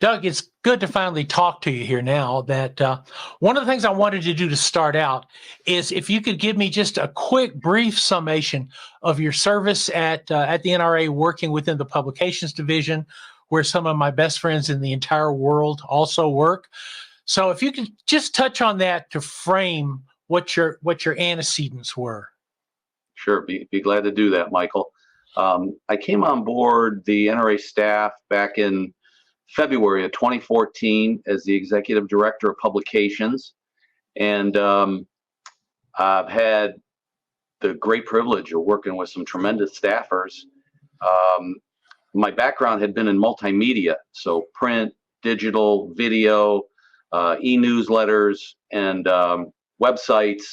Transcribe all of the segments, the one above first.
Doug, it's good to finally talk to you here now. That one of the things I wanted to do to start out is if you could give me just a quick, brief summation of your service at the NRA, working within the Publications Division, where some of my best friends in the entire world also work. So if you could just touch on that to frame what your antecedents were. Sure, be glad to do that, Michael. I came on board the NRA staff back in February of 2014 as the Executive Director of Publications. And I've had the great privilege of working with some tremendous staffers. My background had been in multimedia, so print, digital, video, e-newsletters, and websites.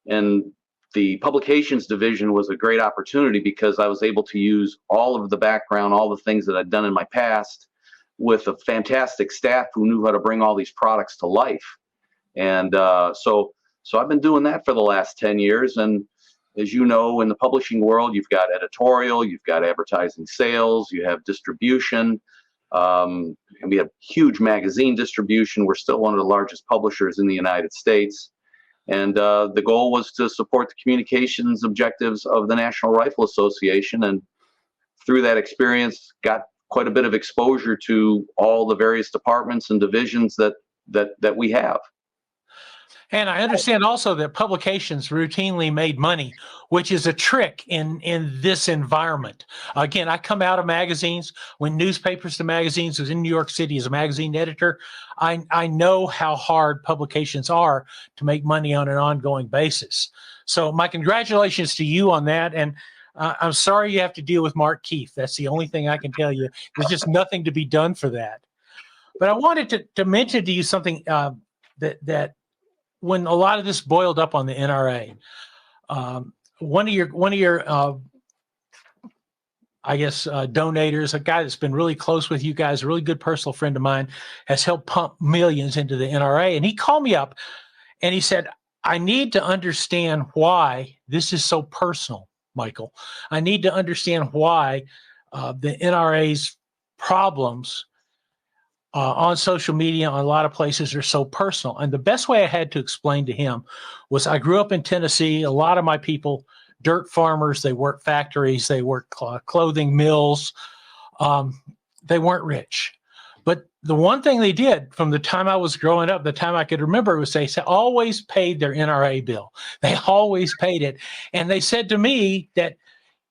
And the Publications Division was a great opportunity because I was able to use all of the background, all the things that I'd done in my past, with a fantastic staff who knew how to bring all these products to life. And so I've been doing that for the last 10 years. And as you know, in the publishing world, you've got editorial, you've got advertising sales, you have distribution, and we have huge magazine distribution. We're still one of the largest publishers in the United States. And the goal was to support the communications objectives of the National Rifle Association. And through that experience, got quite a bit of exposure to all the various departments and divisions that we have. And I understand also that publications routinely made money, which is a trick in this environment. Again, I come out of magazines. When Newspapers to Magazines was in New York City as a magazine editor, I know how hard publications are to make money on an ongoing basis. So my congratulations to you on that. And I'm sorry you have to deal with Mark Keefe. That's the only thing I can tell you. There's just nothing to be done for that. But I wanted to mention to you something that when a lot of this boiled up on the NRA, one of your donators, a guy that's been really close with you guys, a really good personal friend of mine, has helped pump millions into the NRA. And he called me up and he said, I need to understand why this is so personal, Michael. I need to understand why the NRA's problems on social media, on a lot of places, are so personal. And the best way I had to explain to him was I grew up in Tennessee. A lot of my people, dirt farmers, they work factories, they work clothing mills. They weren't rich. But the one thing they did from the time I was growing up, the time I could remember, was they always paid their NRA bill. They always paid it. And they said to me that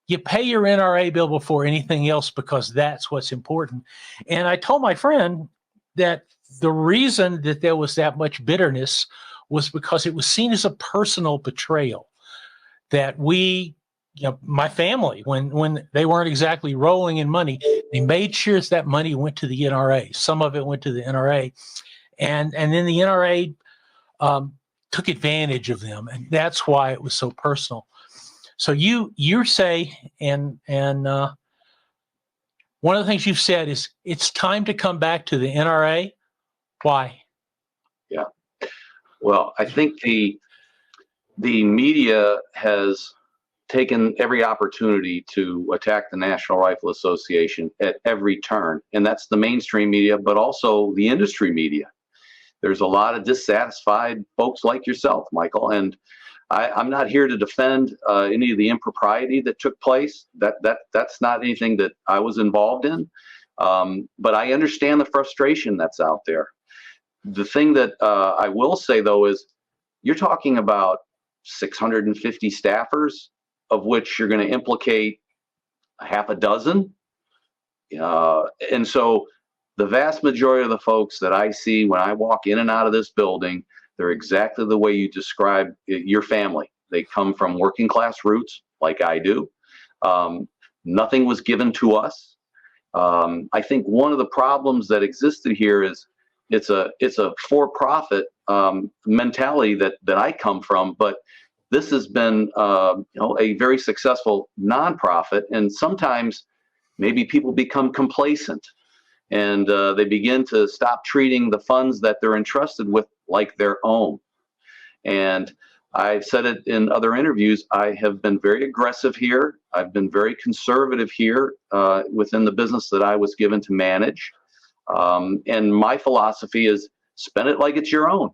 you pay your NRA bill before anything else because that's what's important. And I told my friend that the reason that there was that much bitterness was because it was seen as a personal betrayal. That we, my family, when they weren't exactly rolling in money, they made sure that money went to the NRA. Some of it went to the NRA. And then the NRA took advantage of them. And that's why it was so personal. So you say, and one of the things you've said is it's time to come back to the NRA. Why? Yeah. Well, I think the media has taken every opportunity to attack the National Rifle Association at every turn. And that's the mainstream media, but also the industry media. There's a lot of dissatisfied folks like yourself, Michael, and I'm not here to defend any of the impropriety that took place. That's not anything that I was involved in. But I understand the frustration that's out there. The thing that I will say, though, is you're talking about 650 staffers, of which you're going to implicate a half a dozen. And so the vast majority of the folks that I see when I walk in and out of this building, they're exactly the way you describe your family. They come from working class roots, like I do. Nothing was given to us. I think one of the problems that existed here is it's a for-profit mentality that I come from, but this has been a very successful nonprofit, and sometimes maybe people become complacent and they begin to stop treating the funds that they're entrusted with like their own. And I've said it in other interviews, I have been very aggressive here. I've been very conservative here within the business that I was given to manage. And my philosophy is spend it like it's your own.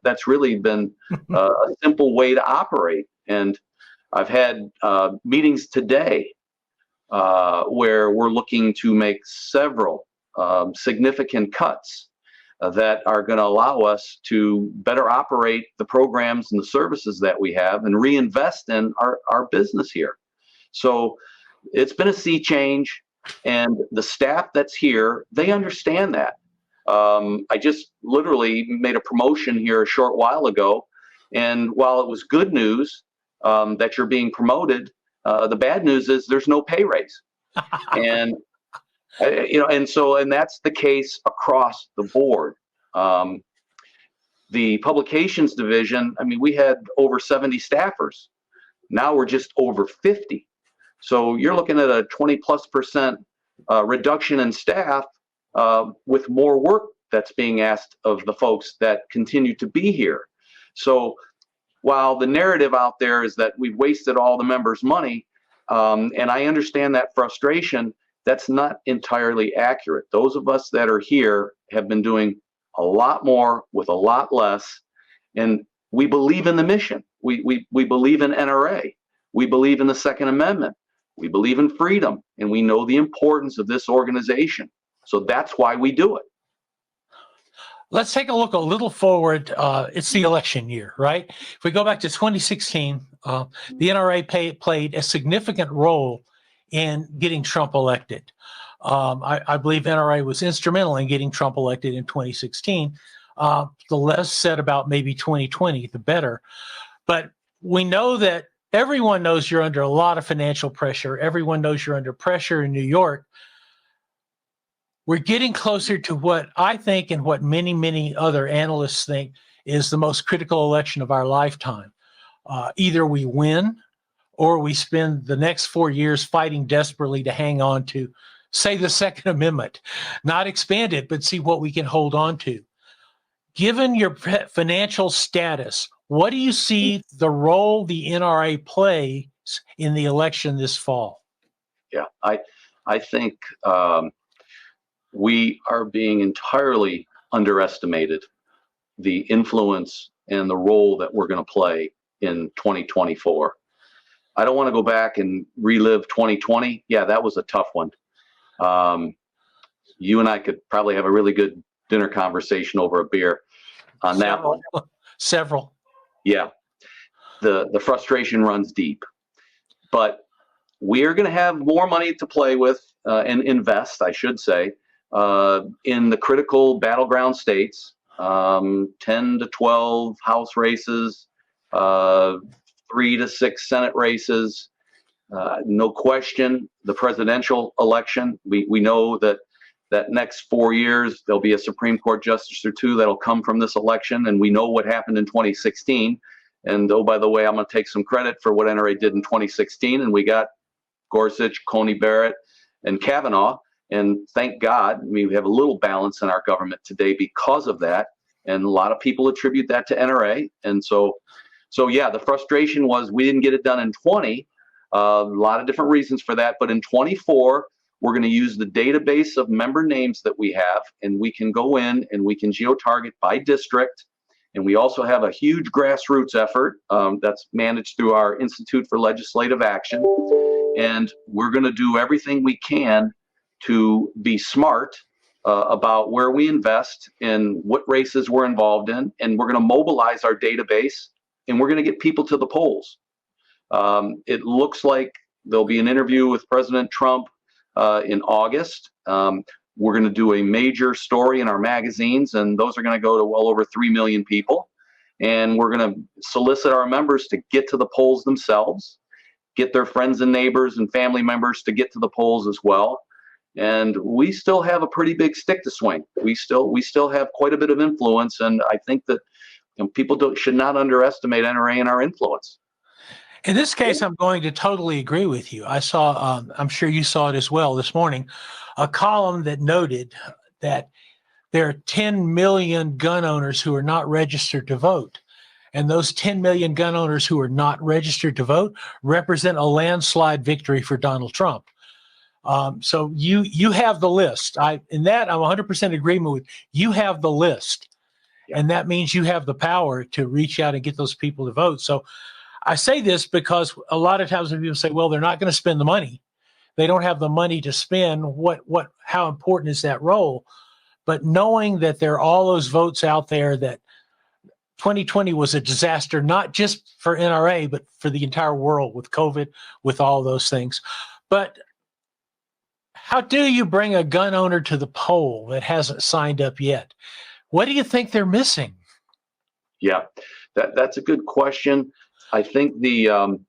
That's really been a simple way to operate. And I've had meetings today where we're looking to make several significant cuts that are going to allow us to better operate the programs and the services that we have and reinvest in our business here. So it's been a sea change, and the staff that's here, they understand that. I just literally made a promotion here a short while ago, and while it was good news that you're being promoted, the bad news is there's no pay raise. And and that's the case across the board. The publications division, I mean, we had over 70 staffers. Now we're just over 50. So you're looking at a 20+% reduction in staff with more work that's being asked of the folks that continue to be here. So while the narrative out there is that we've wasted all the members' money, and I understand that frustration, that's not entirely accurate. Those of us that are here have been doing a lot more with a lot less, and we believe in the mission. We believe in NRA. We believe in the Second Amendment. We believe in freedom, and we know the importance of this organization. So that's why we do it. Let's take a look a little forward. It's the election year, right? If we go back to 2016, the NRA played a significant role in getting Trump elected. I believe NRA was instrumental in getting Trump elected in 2016. The less said about maybe 2020, the better. But we know that everyone knows you're under a lot of financial pressure. Everyone knows you're under pressure in New York. We're getting closer to what I think and what many, many other analysts think is the most critical election of our lifetime. Either we win or we spend the next 4 years fighting desperately to hang on to, say, the Second Amendment, not expand it, but see what we can hold on to. Given your financial status, what do you see the role the NRA plays in the election this fall? Yeah, I think we are being entirely underestimated, the influence and the role that we're going to play in 2024. I don't want to go back and relive 2020. Yeah, that was a tough one. You and I could probably have a really good dinner conversation over a beer on that one. Several. Yeah, the frustration runs deep, but we're going to have more money to play with and invest, I should say, in the critical battleground states, 10 to 12 House races, 3 to 6 Senate races. No question, the presidential election, we know that next 4 years, there'll be a Supreme Court justice or two that'll come from this election. And we know what happened in 2016. And oh, by the way, I'm going to take some credit for what NRA did in 2016. And we got Gorsuch, Coney Barrett, and Kavanaugh. And thank God, we have a little balance in our government today because of that. And a lot of people attribute that to NRA. And so yeah, the frustration was we didn't get it done in 20. A lot of different reasons for that. But in 24, we're going to use the database of member names that we have, and we can go in and we can geo-target by district. And we also have a huge grassroots effort that's managed through our Institute for Legislative Action. And we're going to do everything we can to be smart about where we invest and what races we're involved in. And we're going to mobilize our database, and we're going to get people to the polls. It looks like there'll be an interview with President Trump in August. We're going to do a major story in our magazines, and those are going to go to well over 3 million people. And we're going to solicit our members to get to the polls themselves, get their friends and neighbors and family members to get to the polls as well. And we still have a pretty big stick to swing. We still have quite a bit of influence, and I think that people should not underestimate NRA and our influence. In this case, I'm going to totally agree with you. I saw, I'm sure you saw it as well this morning, a column that noted that there are 10 million gun owners who are not registered to vote. And those 10 million gun owners who are not registered to vote represent a landslide victory for Donald Trump. So you have the list. In that I'm 100% agreement with you. Have the list, and that means you have the power to reach out and get those people to vote. So I say this because a lot of times when people say, "Well, they're not going to spend the money," they don't have the money to spend. How important is that role? But knowing that there are all those votes out there, that 2020 was a disaster, not just for NRA, but for the entire world with COVID, with all those things. But how do you bring a gun owner to the poll that hasn't signed up yet? What do you think they're missing? Yeah, that's a good question. I think I'm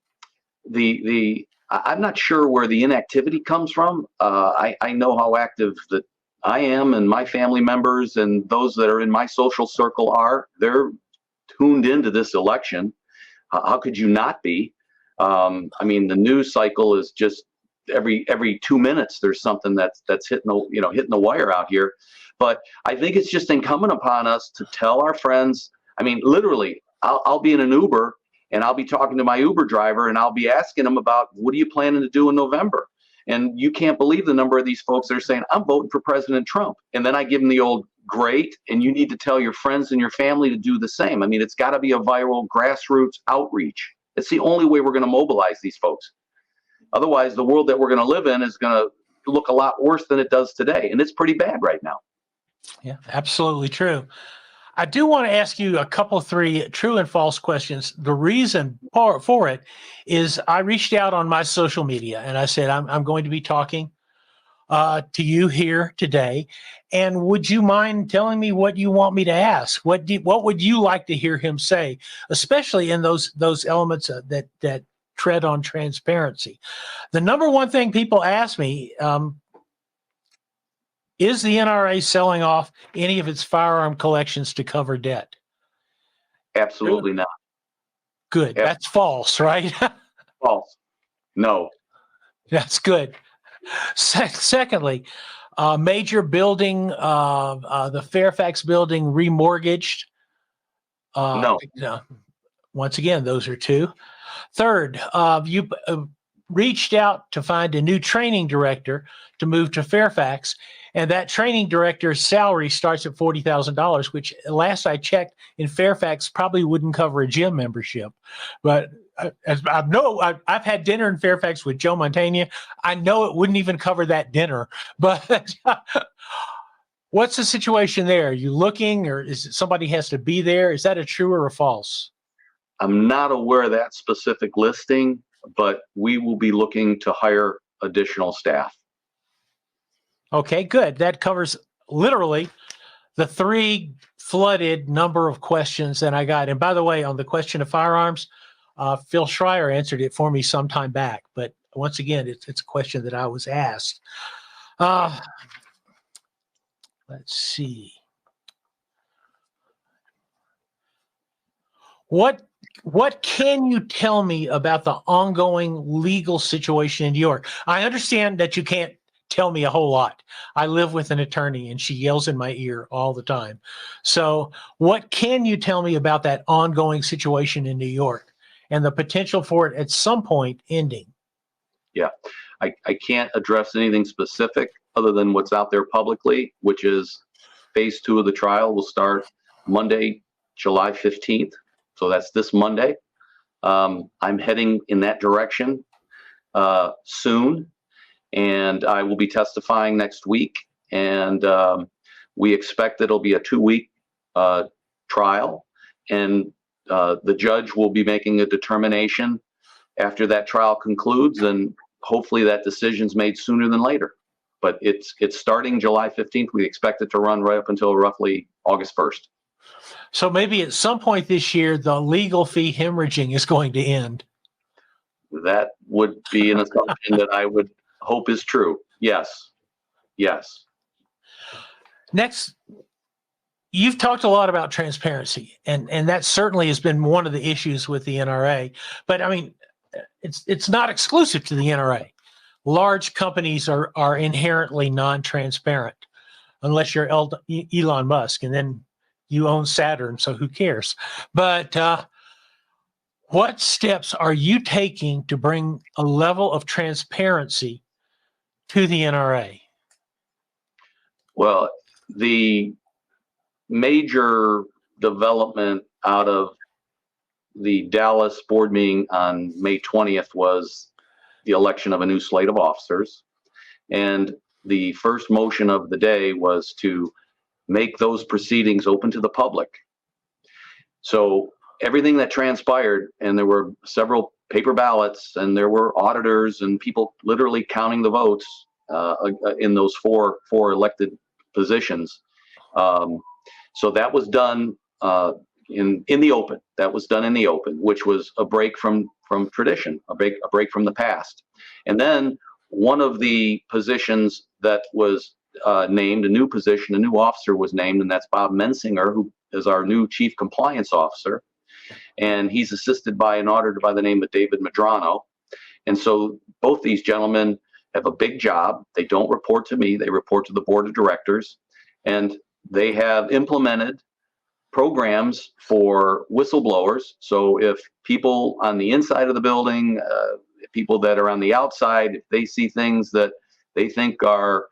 not sure where the inactivity comes from. I know how active that I am and my family members and those that are in my social circle are. They're tuned into this election. How could you not be? I mean, the news cycle is just every 2 minutes there's something that's hitting the wire out here. But I think it's just incumbent upon us to tell our friends. I mean, literally, I'll be in an Uber and I'll be talking to my Uber driver and I'll be asking him about, what are you planning to do in November? And you can't believe the number of these folks that are saying, I'm voting for President Trump. And then I give them the old, great, and you need to tell your friends and your family to do the same. I mean, it's got to be a viral grassroots outreach. It's the only way we're going to mobilize these folks. Otherwise, the world that we're going to live in is going to look a lot worse than it does today. And it's pretty bad right now. Yeah, absolutely true. I do want to ask you a couple, 3 true and false questions. The reason for it is I reached out on my social media and I said, I'm going to be talking to you here today. And would you mind telling me what you want me to ask? What would you like to hear him say, especially in those elements that tread on transparency? The number one thing people ask me, is the NRA selling off any of its firearm collections to cover debt? Absolutely not. Good. That's false, right? False. No. That's good. Secondly, major building, the Fairfax building remortgaged. No. Once again, those are 2. Third, you reached out to find a new training director to move to Fairfax, and that training director's salary starts at $40,000, which last I checked in Fairfax probably wouldn't cover a gym membership. But I've had dinner in Fairfax with Joe Montana. I know it wouldn't even cover that dinner. But what's the situation there? Are you looking, or is it somebody has to be there? Is that a true or a false? I'm not aware of that specific listing, but we will be looking to hire additional staff. Okay, good. That covers literally the 3 flooded number of questions that I got. And by the way, on the question of firearms, Phil Schreier answered it for me some time back. But once again, it's a question that I was asked. Let's see. What can you tell me about the ongoing legal situation in New York? I understand that you can't tell me a whole lot. I live with an attorney and she yells in my ear all the time. So what can you tell me about that ongoing situation in New York and the potential for it at some point ending? Yeah, I can't address anything specific other than what's out there publicly, which is phase 2 of the trial will start Monday, July 15th. So that's this Monday. I'm heading in that direction soon. And I will be testifying next week. And we expect that it'll be a 2-week trial. And the judge will be making a determination after that trial concludes. And hopefully that decision's made sooner than later. But it's starting July 15th. We expect it to run right up until roughly August 1st. So maybe at some point this year, the legal fee hemorrhaging is going to end. That would be an assumption that I would hope is true. Yes. Yes. Next, you've talked a lot about transparency, and that certainly has been one of the issues with the NRA. But I mean, it's not exclusive to the NRA. Large companies are inherently non-transparent, unless you're Elon Musk, and then you own Saturn, so who cares? But what steps are you taking to bring a level of transparency to the NRA? Well, the major development out of the Dallas board meeting on May 20th was the election of a new slate of officers. And the first motion of the day was to make those proceedings open to the public. So everything that transpired, and there were several paper ballots, and there were auditors and people literally counting the votes in those four elected positions. So that was done in the open. That was done in the open, which was a break from tradition, a break from the past. And then one of the positions that was named, a new position, a new officer was named, and that's Bob Mensinger, who is our new chief compliance officer. And he's assisted by an auditor by the name of David Madrano. And so both these gentlemen have a big job. They don't report to me, they report to the board of directors. And they have implemented programs for whistleblowers. So if people on the inside of the building, people that are on the outside, if they see things that they think are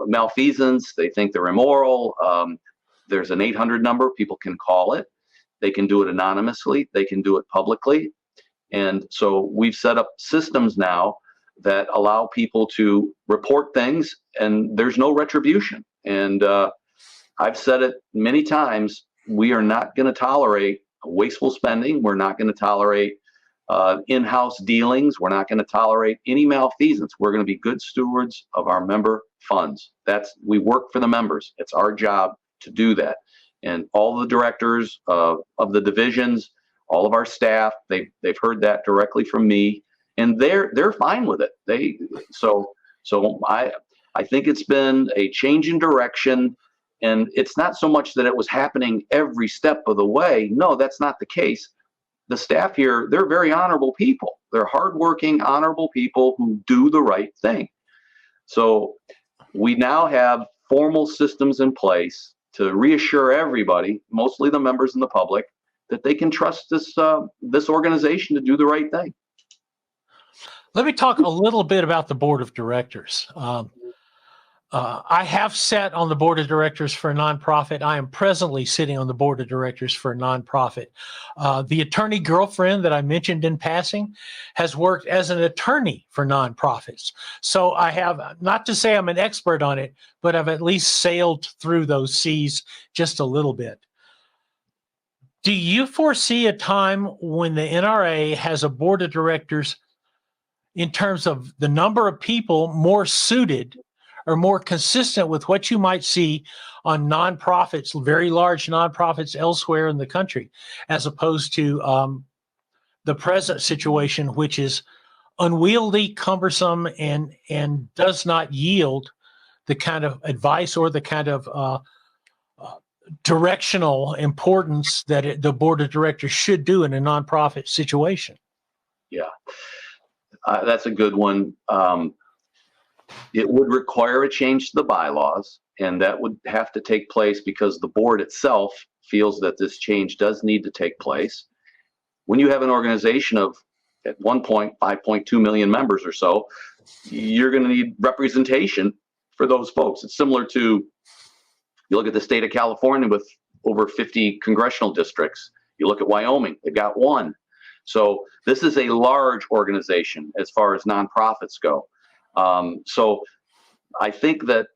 malfeasance, they think they're immoral, there's an 800 number, people can call it. They can do it anonymously, they can do it publicly. And so we've set up systems now that allow people to report things, and there's no retribution. And I've said it many times, we are not going to tolerate wasteful spending. We're not going to tolerate in-house dealings. We're not going to tolerate any malfeasance. We're going to be good stewards of our member funds. We work for the members. It's our job to do that. And all the directors of the divisions, all of our staff, they've heard that directly from me, and they're fine with it. So I think it's been a change in direction, and it's not so much that it was happening every step of the way. No, that's not the case. The staff here, they're very honorable people. They're hardworking, honorable people who do the right thing. So we now have formal systems in place to reassure everybody, mostly the members and the public, that they can trust this organization to do the right thing. Let me talk a little bit about the board of directors. I have sat on the board of directors for a nonprofit. I am presently sitting on the board of directors for a nonprofit. The attorney girlfriend that I mentioned in passing has worked as an attorney for nonprofits. So I have, not to say I'm an expert on it, but I've at least sailed through those seas just a little bit. Do you foresee a time when the NRA has a board of directors in terms of the number of people more suited or more consistent with what you might see on nonprofits, very large nonprofits elsewhere in the country, as opposed to the present situation, which is unwieldy, cumbersome, and does not yield the kind of advice or the kind of directional importance that the board of directors should do in a nonprofit situation? Yeah, that's a good one. It would require a change to the bylaws, and that would have to take place because the board itself feels that this change does need to take place. When you have an organization of, at one point, 5.2 million members or so, you're going to need representation for those folks. It's similar to, you look at the state of California with over 50 congressional districts. You look at Wyoming, they've got one. So this is a large organization as far as nonprofits go. So I think that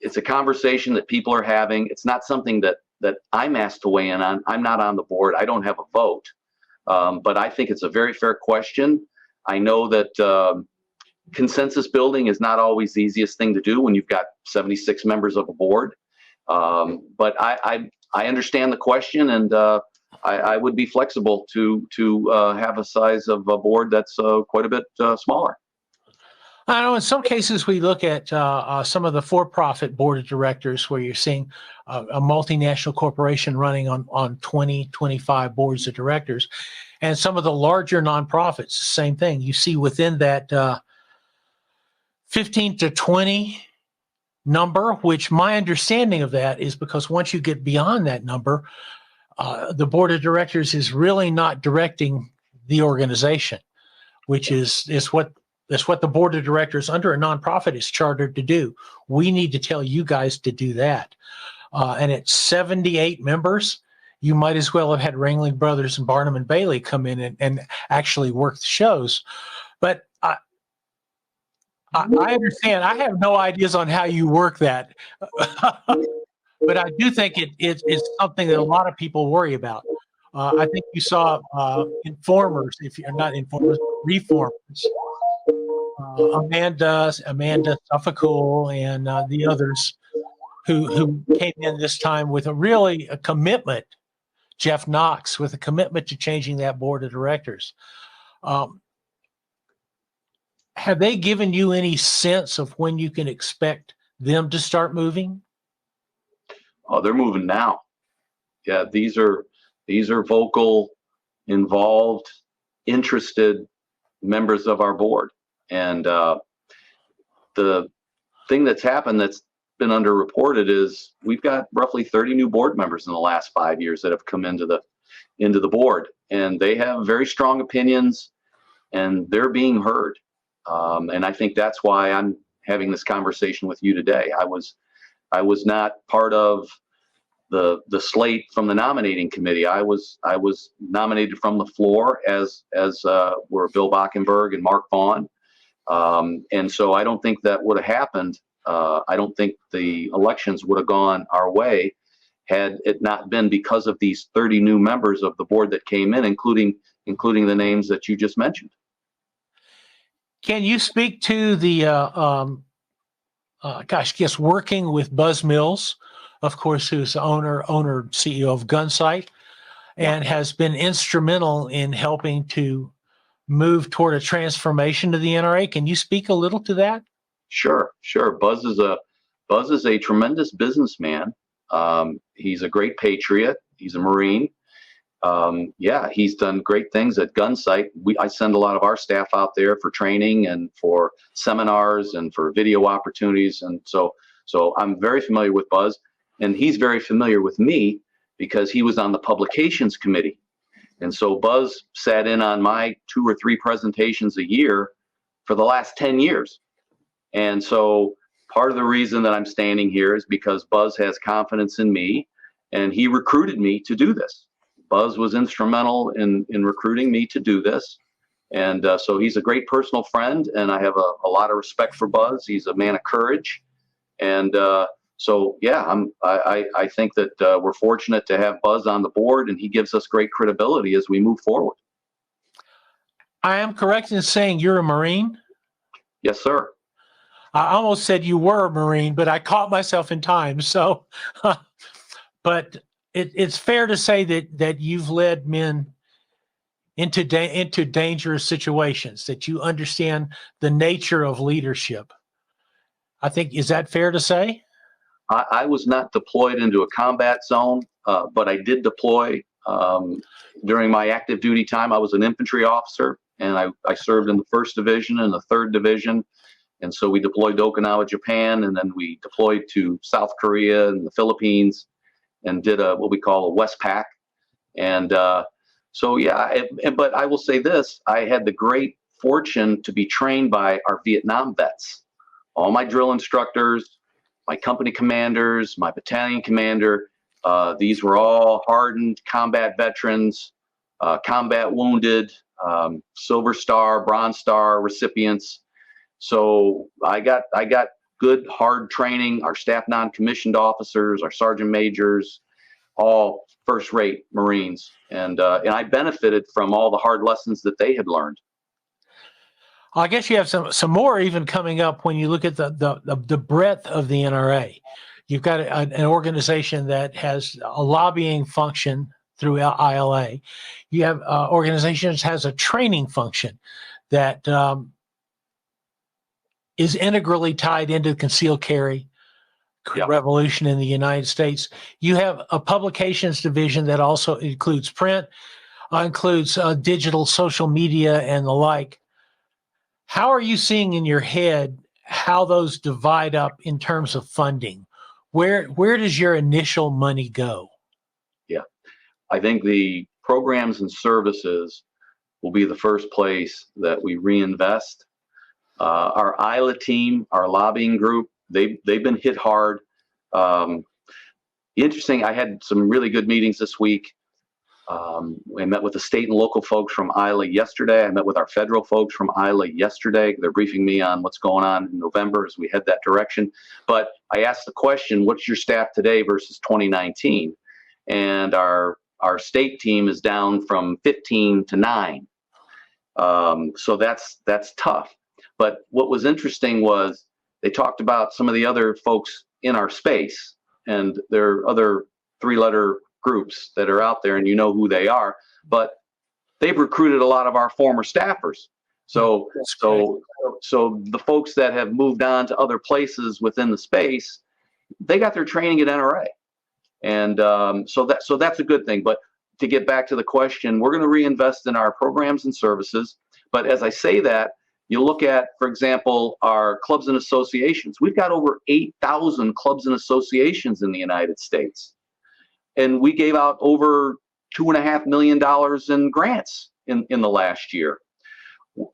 it's a conversation that people are having. It's not something that I'm asked to weigh in on. I'm not on the board. I don't have a vote. But I think it's a very fair question. I know that consensus building is not always the easiest thing to do when you've got 76 members of a board. But I understand the question, and I would be flexible to have a size of a board that's quite a bit smaller. I know in some cases we look at some of the for-profit board of directors where you're seeing a multinational corporation running on 20, 25 boards of directors. And some of the larger nonprofits, same thing. You see within that 15 to 20 number, which my understanding of that is because once you get beyond that number, the board of directors is really not directing the organization, which is what That's what the board of directors under a nonprofit is chartered to do. We need to tell you guys to do that. And at 78 members, you might as well have had Ringling Brothers and Barnum and Bailey come in and actually work the shows. But I understand. I have no ideas on how you work that. But I do think it's something that a lot of people worry about. I think you saw informers, if you're not informers, reformers. Amanda Suffolk and the others who came in this time with a commitment. Jeff Knox with a commitment to changing that board of directors. Have they given you any sense of when you can expect them to start moving? Oh, they're moving now. Yeah, these are vocal, involved, interested members of our board. And the thing that's happened that's been underreported is we've got roughly 30 new board members in the last 5 years that have come into the board, and they have very strong opinions, and they're being heard. And I think that's why I'm having this conversation with you today. I was not part of the slate from the nominating committee. I was nominated from the floor as were Bill Bockenberg and Mark Vaughn. And so I don't think that would have happened. I don't think the elections would have gone our way had it not been because of these 30 new members of the board that came in, including the names that you just mentioned. Can you speak to the, working with Buzz Mills, of course, who's the owner, CEO of GUNSITE, and has been instrumental in helping to move toward a transformation to the NRA. Can you speak a little to that? Sure. Buzz is a tremendous businessman. He's a great patriot. He's a Marine. He's done great things at GUNSITE. I send a lot of our staff out there for training and for seminars and for video opportunities. And so I'm very familiar with Buzz, and he's very familiar with me because he was on the publications committee. And so Buzz sat in on my 2 or 3 presentations a year for the last 10 years. And so part of the reason that I'm standing here is because Buzz has confidence in me, and he recruited me to do this. Buzz was instrumental in recruiting me to do this. And so he's a great personal friend, and I have a lot of respect for Buzz. He's a man of courage. And I think that we're fortunate to have Buzz on the board, and he gives us great credibility as we move forward. I am correct in saying you're a Marine? Yes, sir. I almost said you were a Marine, but I caught myself in time. So, but it's fair to say that you've led men into dangerous situations, that you understand the nature of leadership. I think, is that fair to say? I was not deployed into a combat zone, but I did deploy during my active duty time. I was an infantry officer, and I served in the 1st Division and the 3rd Division. And so we deployed to Okinawa, Japan, and then we deployed to South Korea and the Philippines and did what we call a Westpac. And but I will say this, I had the great fortune to be trained by our Vietnam vets. All my drill instructors, my company commanders, my battalion commander, these were all hardened combat veterans, combat wounded, Silver Star, Bronze Star recipients. So I got good, hard training. Our staff non-commissioned officers, our sergeant majors, all first-rate Marines, and I benefited from all the hard lessons that they had learned. I guess you have some more even coming up when you look at the breadth of the NRA. You've got an organization that has a lobbying function through ILA. You have organizations has a training function that is integrally tied into the concealed carry revolution in the United States. You have a publications division that also includes print, includes digital, social media, and the like. How are you seeing in your head how those divide up in terms of funding? Where does your initial money go? Yeah, I think the programs and services will be the first place that we reinvest. Our ILA team, our lobbying group, they've been hit hard. Interesting, I had some really good meetings this week. I met with the state and local folks from ILA yesterday. I met with our federal folks from ILA yesterday. They're briefing me on what's going on in November as we head that direction. But I asked the question, what's your staff today versus 2019? And our state team is down from 15 to 9. So that's tough. But what was interesting was they talked about some of the other folks in our space, and there are other 3-letter groups that are out there, and you know who they are, but they've recruited a lot of our former staffers. So the folks that have moved on to other places within the space, they got their training at NRA. And so that's a good thing. But to get back to the question, we're going to reinvest in our programs and services. But as I say that, you look at, for example, our clubs and associations. We've got over 8,000 clubs and associations in the United States. And we gave out over $2.5 million in grants in the last year.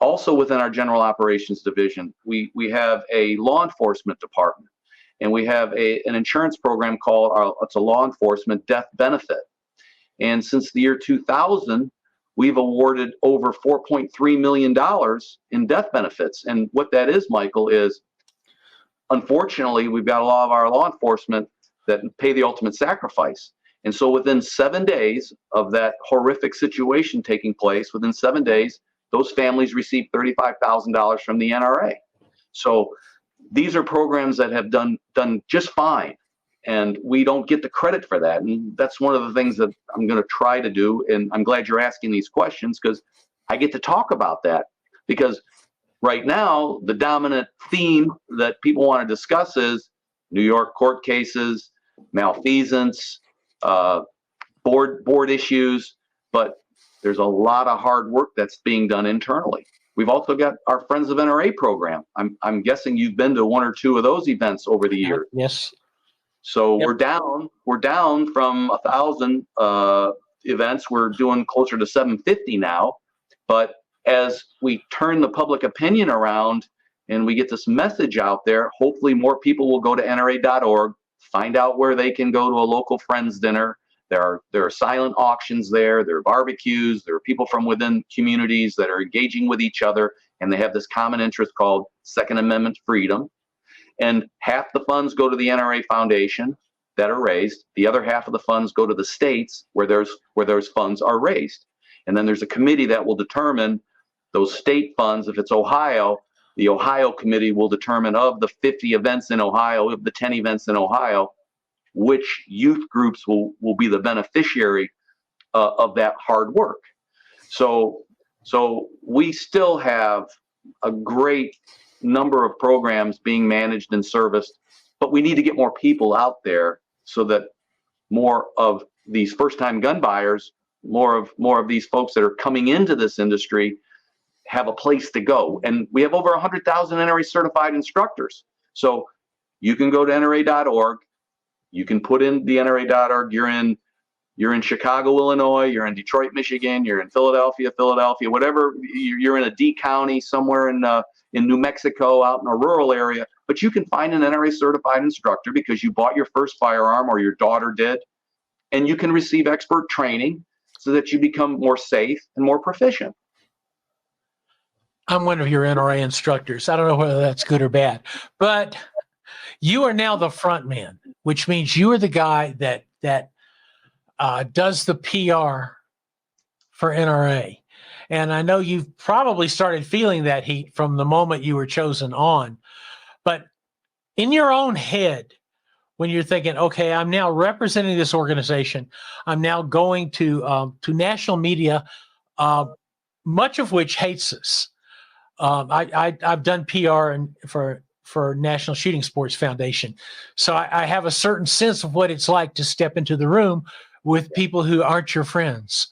Also within our general operations division, we have a law enforcement department, and we have an insurance program called it's a law enforcement death benefit. And since the year 2000, we've awarded over $4.3 million in death benefits. And what that is, Michael, is unfortunately, we've got a lot of our law enforcement that pay the ultimate sacrifice. And so within 7 days of that horrific situation taking place, within 7 days, those families received $35,000 from the NRA. So these are programs that have done just fine, and we don't get the credit for that. And that's one of the things that I'm going to try to do. And I'm glad you're asking these questions, because I get to talk about that. Because right now, the dominant theme that people want to discuss is New York court cases, malfeasance, board issues, but there's a lot of hard work that's being done internally. We've also got our Friends of NRA program. I'm guessing you've been to 1 or 2 of those events over the years. Yes. So Yep. we're down from 1,000 events. We're doing closer to 750 now. But as we turn the public opinion around and we get this message out there, hopefully more people will go to NRA.org, find out where they can go to a local friends dinner. There are silent auctions there. There are barbecues. There are people from within communities that are engaging with each other, and they have this common interest called Second Amendment freedom. And half the funds go to the NRA Foundation that are raised. The other half of the funds go to the states where those funds are raised. And then there's a committee that will determine those state funds. If it's Ohio, the Ohio committee will determine, of the 50 events in Ohio, of the 10 events in Ohio, which youth groups will be the beneficiary of that hard work. So we still have a great number of programs being managed and serviced, but we need to get more people out there so that more of these first-time gun buyers, more of these folks that are coming into this industry have a place to go. And we have over 100,000 NRA certified instructors. So you can go to NRA.org. You can put in the NRA.org. You're in Chicago, Illinois. You're in Detroit, Michigan. You're in Philadelphia, whatever. You're in a D county somewhere in New Mexico, out in a rural area. But you can find an NRA certified instructor because you bought your first firearm or your daughter did, and you can receive expert training so that you become more safe and more proficient. I'm one of your NRA instructors. I don't know whether that's good or bad, but you are now the front man, which means you are the guy that does the PR for NRA. And I know you've probably started feeling that heat from the moment you were chosen on. But in your own head, when you're thinking, okay, I'm now representing this organization, I'm now going to national media, much of which hates us. I've done PR for National Shooting Sports Foundation. So I have a certain sense of what it's like to step into the room with people who aren't your friends.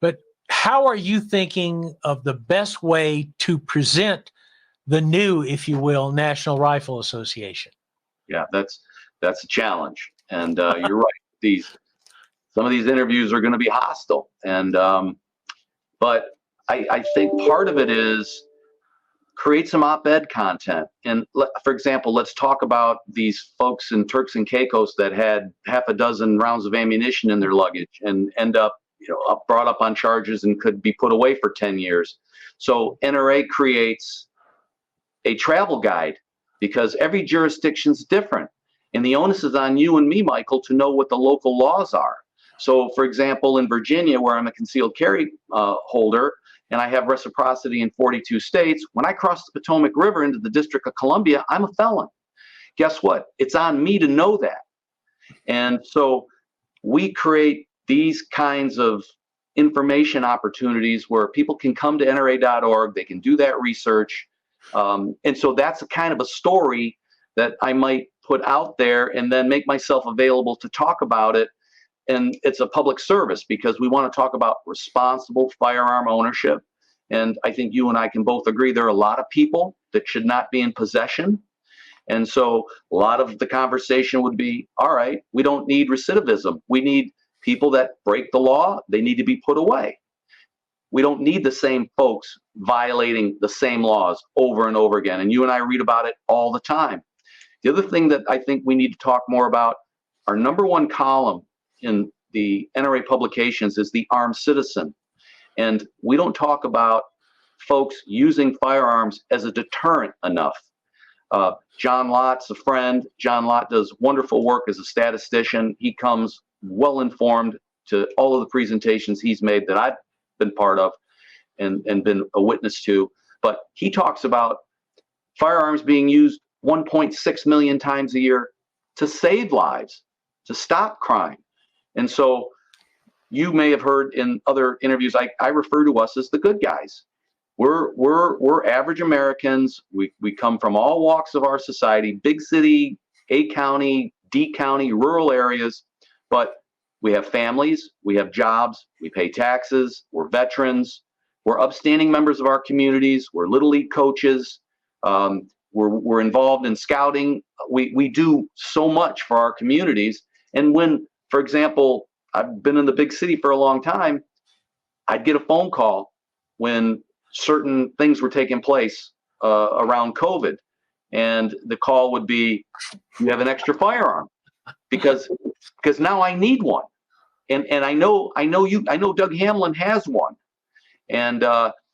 But how are you thinking of the best way to present the new, if you will, National Rifle Association? Yeah, that's a challenge. And you're right. Some of these interviews are going to be hostile. And but I think part of it is create some op-ed content. And for example, let's talk about these folks in Turks and Caicos that had half a dozen rounds of ammunition in their luggage and end up, brought up on charges and could be put away for 10 years. So NRA creates a travel guide because every jurisdiction's different. And the onus is on you and me, Michael, to know what the local laws are. So for example, in Virginia, where I'm a concealed carry holder, and I have reciprocity in 42 states, when I cross the Potomac River into the District of Columbia, I'm a felon. Guess what? It's on me to know that. And so we create these kinds of information opportunities where people can come to NRA.org, they can do that research. And so that's a kind of a story that I might put out there and then make myself available to talk about it. And it's a public service because we want to talk about responsible firearm ownership. And I think you and I can both agree there are a lot of people that should not be in possession. And so a lot of the conversation would be, all right, we don't need recidivism. We need people that break the law. They need to be put away. We don't need the same folks violating the same laws over and over again. And you and I read about it all the time. The other thing that I think we need to talk more about, our number one column in the NRA publications is the armed citizen. And we don't talk about folks using firearms as a deterrent enough. John Lott's a friend. John Lott does wonderful work as a statistician. He comes well informed to all of the presentations he's made that I've been part of and been a witness to. But he talks about firearms being used 1.6 million times a year to save lives, to stop crime. And so you may have heard in other interviews, I refer to us as the good guys. We're average Americans. We come from all walks of our society, big city, A county, D county, rural areas, but we have families, we have jobs, we pay taxes, we're veterans, we're upstanding members of our communities, we're Little League coaches, we're involved in scouting. We do so much for our communities. And when, for example, I've been in the big city for a long time, I'd get a phone call when certain things were taking place around COVID. And the call would be, you have an extra firearm because now I need one. And I know Doug Hamlin has one. And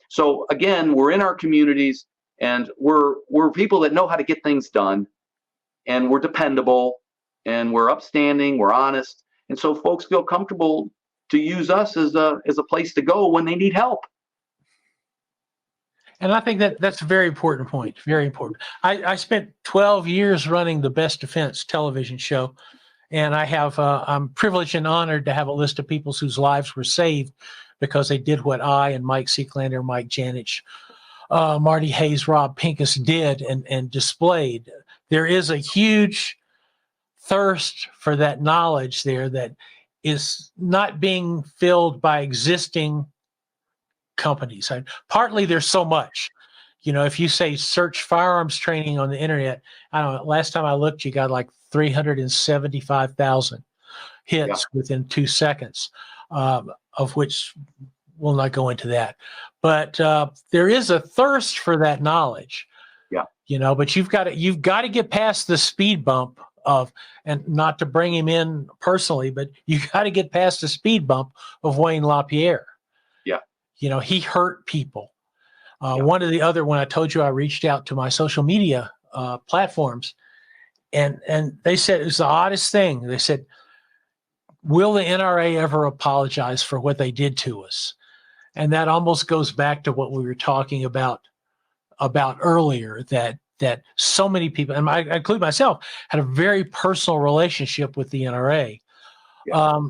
so again, we're in our communities and we're people that know how to get things done, and we're dependable and we're upstanding, we're honest. And so folks feel comfortable to use us as a place to go when they need help. And I think that's a very important point. Very important. I spent 12 years running the Best Defense television show, and I'm privileged and honored to have a list of people whose lives were saved because they did what I and Mike Seeklander, Mike Janich, Marty Hayes, Rob Pincus did and displayed. There is a huge thirst for that knowledge there that is not being filled by existing companies. Partly there's so much, if you say search firearms training on the internet, I don't know, last time I looked, you got like 375,000 hits within 2 seconds, of which we'll not go into that. But there is a thirst for that knowledge. Yeah. But you've got to get past the speed bump of, and not to bring him in personally, but you got to get past the speed bump of Wayne Lapierre. Yeah. He hurt people. One of the other, when I told you I reached out to my social media platforms, and they said, it was the oddest thing. They said, will the NRA ever apologize for what they did to us? And that almost goes back to what we were talking about earlier, that so many people, and I include myself, had a very personal relationship with the NRA. Yeah.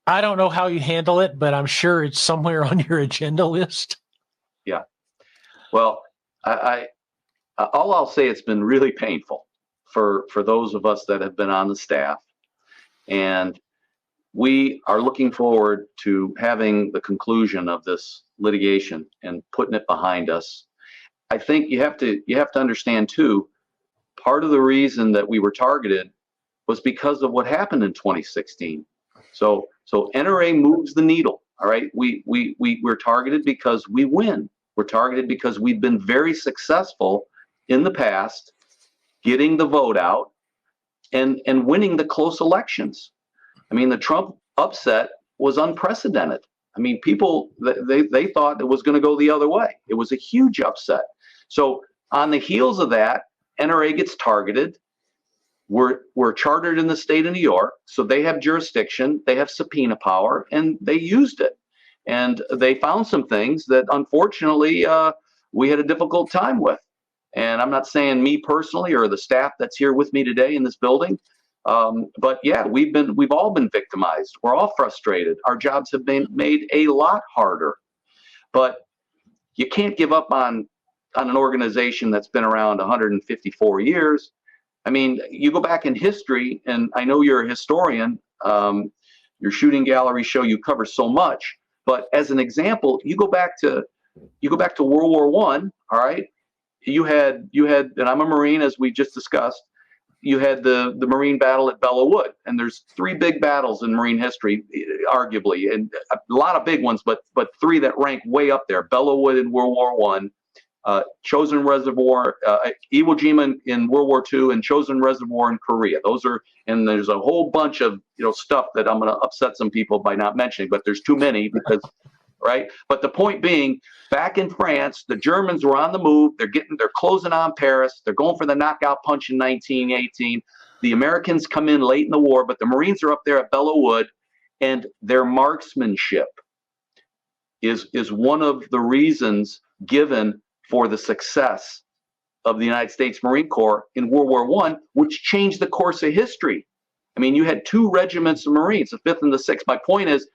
I don't know how you handle it, but I'm sure it's somewhere on your agenda list. Yeah. Well, all I'll say, it's been really painful for those of us that have been on the staff. And we are looking forward to having the conclusion of this litigation and putting it behind us. I think you have to understand too, part of the reason that we were targeted was because of what happened in 2016. So NRA moves the needle. All right. We're targeted because we win. We're targeted because we've been very successful in the past getting the vote out and winning the close elections. I mean, the Trump upset was unprecedented. I mean, people, they thought it was going to go the other way. It was a huge upset. So on the heels of that, NRA gets targeted. We're chartered in the state of New York, so they have jurisdiction, they have subpoena power, and they used it. And they found some things that unfortunately we had a difficult time with. And I'm not saying me personally or the staff that's here with me today in this building, but yeah, we've all been victimized. We're all frustrated. Our jobs have been made a lot harder. But you can't give up on an organization that's been around 154 years. I mean, you go back in history, and I know you're a historian. Your shooting gallery show you cover so much. But as an example, you go back to World War I. All right, you had, and I'm a Marine, as we just discussed. You had the Marine battle at Belleau Wood, and there's 3 big battles in Marine history, arguably, and a lot of big ones, but 3 that rank way up there: Belleau Wood in World War I, Chosin Reservoir, Iwo Jima in World War II, and Chosin Reservoir in Korea. Those are, and there's a whole bunch of stuff that I'm going to upset some people by not mentioning, but there's too many because. Right. But the point being, back in France, the Germans were on the move. They're closing on Paris. They're going for the knockout punch in 1918. The Americans come in late in the war, but the Marines are up there at Belleau Wood, and their marksmanship is one of the reasons given for the success of the United States Marine Corps in World War I, which changed the course of history. I mean, you had 2 regiments of Marines, the 5th and the 6th. My point is,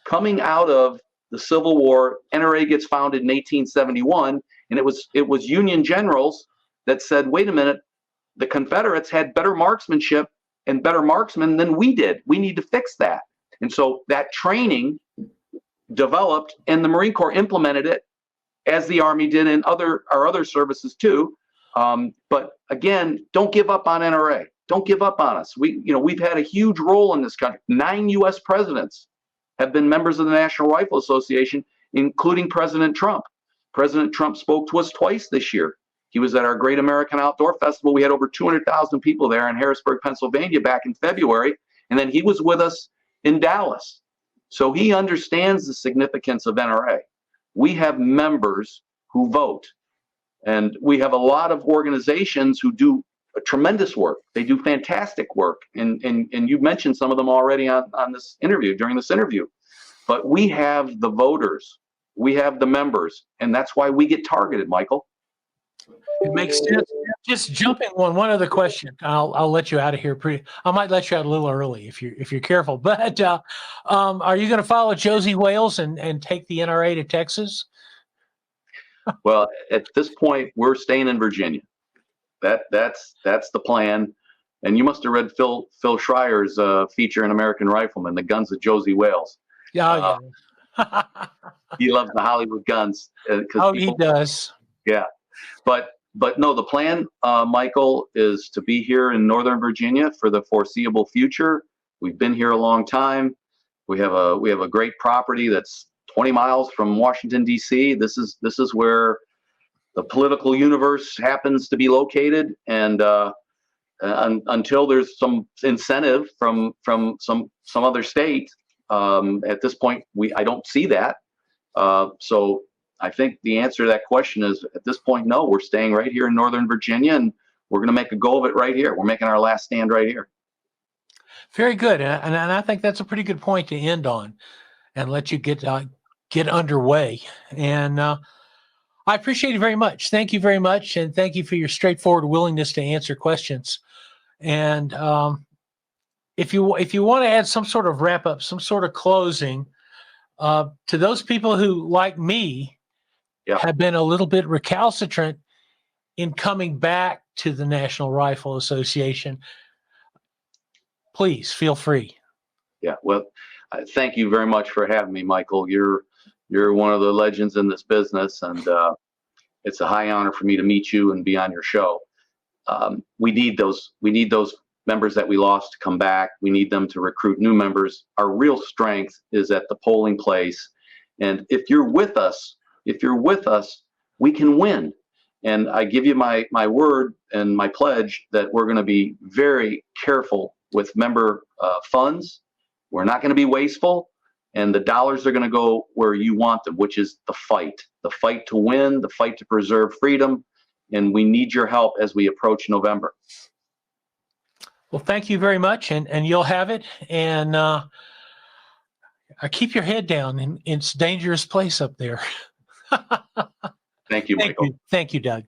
coming out of the Civil War, NRA gets founded in 1871, and it was Union generals that said, wait a minute, the Confederates had better marksmanship and better marksmen than we did. We need to fix that. And so that training developed, and the Marine Corps implemented it, as the Army did in our other services too. But again, don't give up on NRA. Don't give up on us. We've had a huge role in this country. 9 U.S. presidents have been members of the National Rifle Association, including President Trump. President Trump spoke to us twice this year. He was at our Great American Outdoor Festival. We had over 200,000 people there in Harrisburg, Pennsylvania back in February. And then he was with us in Dallas. So he understands the significance of NRA. We have members who vote. And we have a lot of organizations who do tremendous work. They do fantastic work. And you mentioned some of them already on this interview, during this interview. But we have the voters. We have the members. And that's why we get targeted, Michael. It makes sense. Just jumping on one other question. I'll let you out of here. I might let you out a little early if you're careful. But are you going to follow Josie Wales and take the NRA to Texas? Well, at this point, we're staying in Virginia. That's the plan. And you must have read Phil Schreier's feature in American Rifleman, The Guns of Josie Wales. Yeah. He loves the Hollywood guns. He does. Yeah. But no, the plan, Michael, is to be here in Northern Virginia for the foreseeable future. We've been here a long time. We have a great property that's 20 miles from Washington, D.C. This is where the political universe happens to be located. And until there's some incentive from some other state, at this point, I don't see that. So I think the answer to that question is, at this point, no, we're staying right here in Northern Virginia, and we're going to make a go of it right here. We're making our last stand right here. Very good. And I think that's a pretty good point to end on and let you get underway. And I appreciate it very much. Thank you very much. And thank you for your straightforward willingness to answer questions. And if you want to add some sort of wrap up, some sort of closing to those people who, like me, have been a little bit recalcitrant in coming back to the National Rifle Association, please feel free. Yeah, well, thank you very much for having me, Michael. You're one of the legends in this business, and it's a high honor for me to meet you and be on your show. We need those members that we lost to come back. We need them to recruit new members. Our real strength is at the polling place. And if you're with us, we can win. And I give you my word and my pledge that we're going to be very careful with member funds. We're not going to be wasteful, and the dollars are going to go where you want them, which is the fight to win, the fight to preserve freedom. And we need your help as we approach November. Well, thank you very much, and you'll have it. And keep your head down. It's a dangerous place up there. Thank you, Michael. Thank you, Doug.